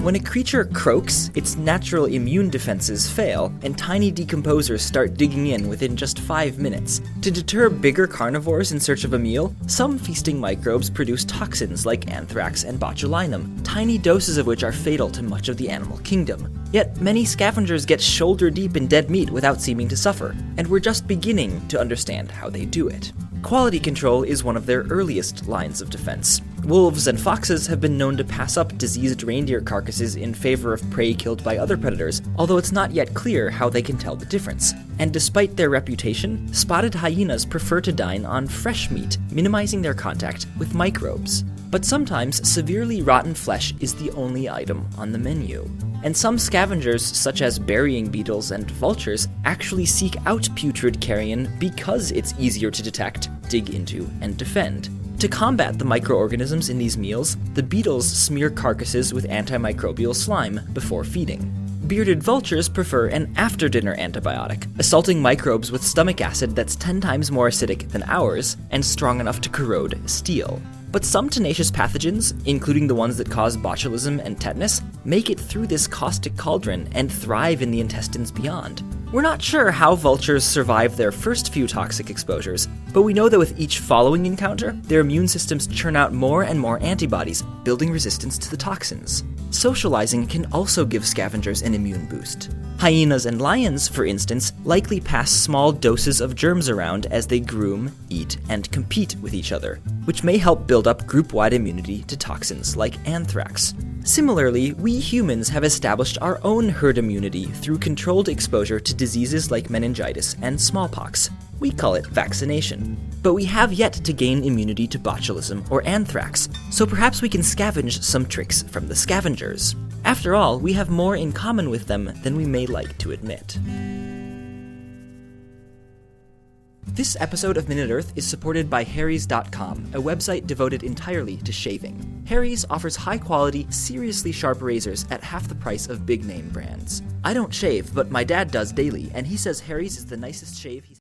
When a creature croaks, its natural immune defenses fail, and tiny decomposers start digging in within just 5 minutes. To deter bigger carnivores in search of a meal, some feasting microbes produce toxins like anthrax and botulinum, tiny doses of which are fatal to much of the animal kingdom. Yet many scavengers get shoulder deep in dead meat without seeming to suffer, and we're just beginning to understand how they do it. Quality control is one of their earliest lines of defense. Wolves and foxes have been known to pass up diseased reindeer carcasses in favor of prey killed by other predators, although it's not yet clear how they can tell the difference. And despite their reputation, spotted hyenas prefer to dine on fresh meat, minimizing their contact with microbes. But sometimes severely rotten flesh is the only item on the menu. And some scavengers, such as burying beetles and vultures, actually seek out putrid carrion because it's easier to detect, dig into, and defend. To combat the microorganisms in these meals, the beetles smear carcasses with antimicrobial slime before feeding. Bearded vultures prefer an after-dinner antibiotic, assaulting microbes with stomach acid that's 10 times more acidic than ours and strong enough to corrode steel. But some tenacious pathogens, including the ones that cause botulism and tetanus, make it through this caustic cauldron and thrive in the intestines beyond. We're not sure how vultures survive their first few toxic exposures, but we know that with each following encounter, their immune systems churn out more and more antibodies, building resistance to the toxins. Socializing can also give scavengers an immune boost. Hyenas and lions, for instance, likely pass small doses of germs around as they groom, eat, and compete with each other, which may help build up group-wide immunity to toxins like anthrax. Similarly, we humans have established our own herd immunity through controlled exposure to diseases like meningitis and smallpox. We call it vaccination. But we have yet to gain immunity to botulism or anthrax, so perhaps we can scavenge some tricks from the scavengers. After all, we have more in common with them than we may like to admit. This episode of Minute Earth is supported by Harry's.com, a website devoted entirely to shaving. Harry's offers high-quality, seriously sharp razors at half the price of big-name brands. I don't shave, but my dad does daily, and he says Harry's is the nicest shave he's